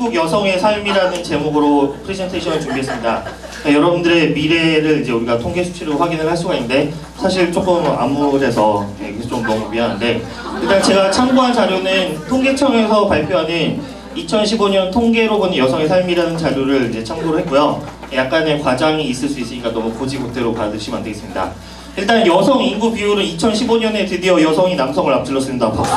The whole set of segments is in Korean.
한국 여성의 삶이라는 제목으로 프레젠테이션을 준비했습니다. 여러분들의 미래를 이제 우리가 통계 수치로 확인을 할 수가 있는데 사실 조금 암울해서 좀 너무 미안한데, 일단 제가 참고한 자료는 통계청에서 발표하는 2015년 통계로 보는 여성의 삶이라는 자료를 이제 참고를 했고요. 약간의 과장이 있을 수 있으니까 너무 고지고대로 받으시면 안 되겠습니다. 일단 여성 인구 비율은 2015년에 드디어 여성이 남성을 앞질렀습니다. 박수.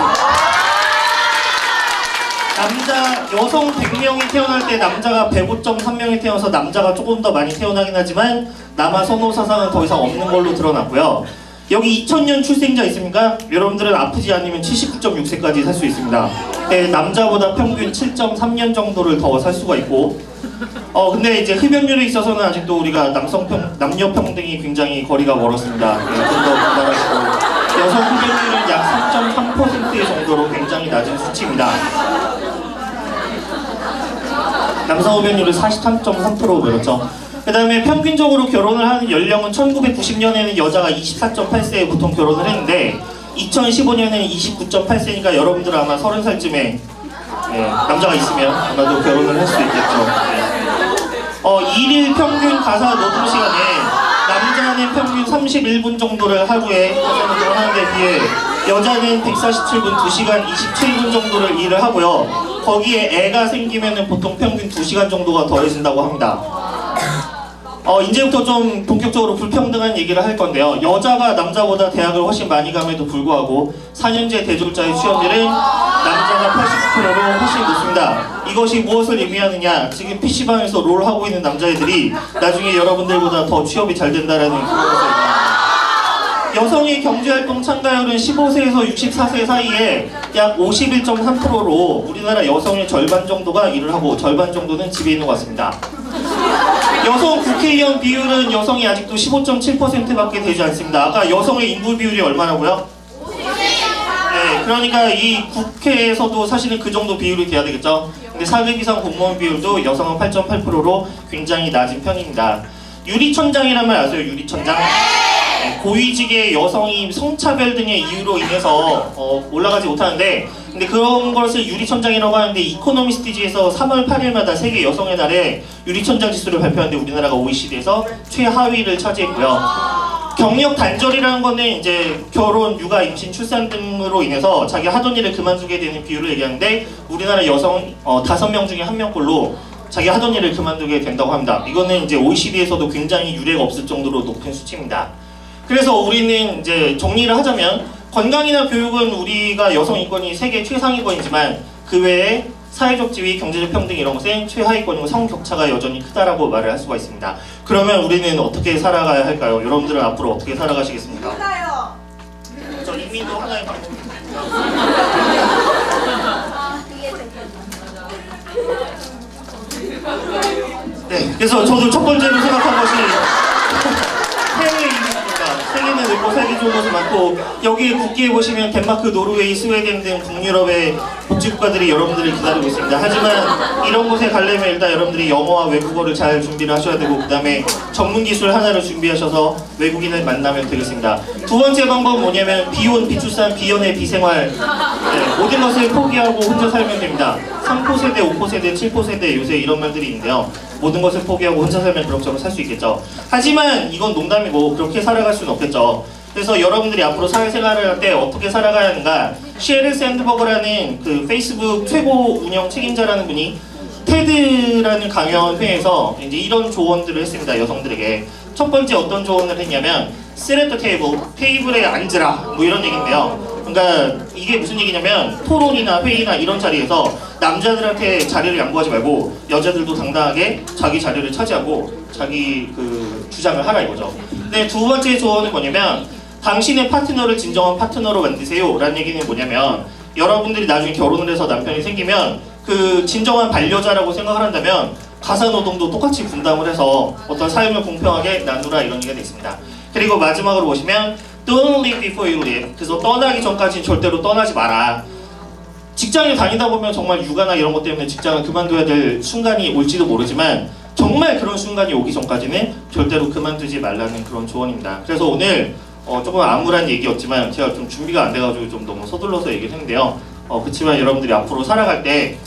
여성 100명이 태어날 때 남자가 105.3명이 태어나서 남자가 조금 더 많이 태어나긴 하지만 남아 선호 사상은 더 이상 없는 걸로 드러났고요. 여기 2000년 출생자 있습니까? 여러분들은 아프지 않으면 79.6세까지 살 수 있습니다. 네, 남자보다 평균 7.3년 정도를 더 살 수가 있고, 근데 이제 흡연율에 있어서는 아직도 우리가 남녀 평등이 굉장히 거리가 멀었습니다. 네, 좀 더 분발하시고, 여성 흡연율은 약 3.3% 정도로 굉장히 낮은 수치입니다. 남성 흡연율은 43.3% 그렇죠. 그 다음에 평균적으로 결혼을 하는 연령은 1990년에는 여자가 24.8세에 보통 결혼을 했는데 2015년에는 29.8세니까 여러분들 아마 30살쯤에 남자가 있으면 아마도 결혼을 할 수 있겠죠. 일일 평균 가사 노동 시간에 남자는 평균 31분 정도를 하루에 하는 데 비해 여자는 147분, 2시간 27분 정도를 일을 하고요. 거기에 애가 생기면은 보통 평균 2시간 정도가 더해진다고 합니다. 이제부터 좀 본격적으로 불평등한 얘기를 할 건데요. 여자가 남자보다 대학을 훨씬 많이 감에도 불구하고 4년제 대졸자의 취업률은 남자가 89%로 훨씬 높습니다. 이것이 무엇을 의미하느냐? 지금 PC방에서 롤 하고 있는 남자애들이 나중에 여러분들보다 더 취업이 잘 된다라는 그런 것을 의미합니다. 여성의 경제활동 참가율은 15세에서 64세 사이에 약 51.3%로 우리나라 여성의 절반 정도가 일을 하고 절반 정도는 집에 있는 것 같습니다. 여성 국회의원 비율은 여성이 아직도 15.7%밖에 되지 않습니다. 아까 여성의 인구 비율이 얼마라고요? 50%! 네, 그러니까 이 국회에서도 사실은 그 정도 비율이 돼야 되겠죠. 근데 사급 이상 공무원 비율도 여성은 8.8%로 굉장히 낮은 편입니다. 유리천장이란 말 아세요? 유리천장? 고위직의 여성이 성차별 등의 이유로 인해서 올라가지 못하는데, 근데 그런 것을 유리천장이라고 하는데 이코노미스트지에서 3월 8일마다 세계 여성의 날에 유리천장 지수를 발표하는데 우리나라가 OECD에서 최하위를 차지했고요. 경력 단절이라는 거는 이제 결혼, 육아, 임신, 출산 등으로 인해서 자기 하던 일을 그만두게 되는 비율을 얘기하는데 우리나라 여성 5명 중에 1명꼴로 자기 하던 일을 그만두게 된다고 합니다. 이거는 이제 OECD에서도 굉장히 유례가 없을 정도로 높은 수치입니다. 그래서 우리는 이제 정리를 하자면 건강이나 교육은 우리가 여성 인권이 세계 최상위권이지만 그 외에 사회적 지위, 경제적 평등 이런 것은 최하위권이고 성격차가 여전히 크다라고 말을 할 수가 있습니다. 그러면 우리는 어떻게 살아가야 할까요? 여러분들은 앞으로 어떻게 살아가시겠습니까? 몰라요. 저 이민도 하나의 방법입니다. 네, 그래서 저도 첫 번째로 생각한 것이 해외 이민입니다. 세계는 넓고 살기 좋은 곳이 많고 여기에 국기에 보시면 덴마크, 노르웨이, 스웨덴 등 북유럽의 복지국가들이 여러분들을 기다리고 있습니다. 하지만 이런 곳에 가려면 일단 여러분들이 영어와 외국어를 잘 준비를 하셔야 되고 그 다음에 전문기술 하나를 준비하셔서 외국인을 만나면 되겠습니다. 두 번째 방법은 뭐냐면 비혼, 비출산, 비연애, 비생활, 모든 것을 포기하고 혼자 살면 됩니다. 3포세대, 5포세대, 7포세대 요새 이런 말들이 있는데요. 모든 것을 포기하고 혼자 살면 그럭저럭 살 수 있겠죠. 하지만 이건 농담이고 그렇게 살아갈 수는 없겠죠. 그래서 여러분들이 앞으로 사회생활을 할 때 어떻게 살아가야 하는가, 셰릴 샌드버그라는 그 페이스북 최고 운영 책임자라는 분이 테드라는 강연회에서 이제 이런 조언들을 했습니다. 여성들에게. 첫 번째 어떤 조언을 했냐면 sit at the table, 테이블에 앉으라, 뭐 이런 얘기인데요. 그러니까 이게 무슨 얘기냐면 토론이나 회의나 이런 자리에서 남자들한테 자리를 양보하지 말고 여자들도 당당하게 자기 자리를 차지하고 자기 그 주장을 하라 이거죠. 근데 두 번째 조언은 뭐냐면 당신의 파트너를 진정한 파트너로 만드세요 라는 얘기는 뭐냐면 여러분들이 나중에 결혼을 해서 남편이 생기면 그 진정한 반려자라고 생각을 한다면 가사노동도 똑같이 분담을 해서 어떤 삶을 공평하게 나누라 이런 얘기가 있습니다. 그리고 마지막으로 보시면 Don't leave before you leave. 그래서 떠나기 전까지는 절대로 떠나지 마라. 직장에 다니다 보면 정말 육아나 이런 것 때문에 직장을 그만둬야 될 순간이 올지도 모르지만 정말 그런 순간이 오기 전까지는 절대로 그만두지 말라는 그런 조언입니다. 그래서 오늘 조금 암울한 얘기였지만 제가 좀 준비가 안 돼가지고 좀 너무 서둘러서 얘기를 했는데요. 그렇지만 여러분들이 앞으로 살아갈 때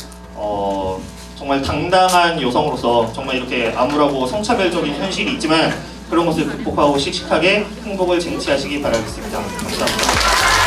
정말 당당한 여성으로서 정말 이렇게 암울하고 성차별적인 현실이 있지만 그런 것을 극복하고 씩씩하게 행복을 쟁취하시기 바라겠습니다. 감사합니다.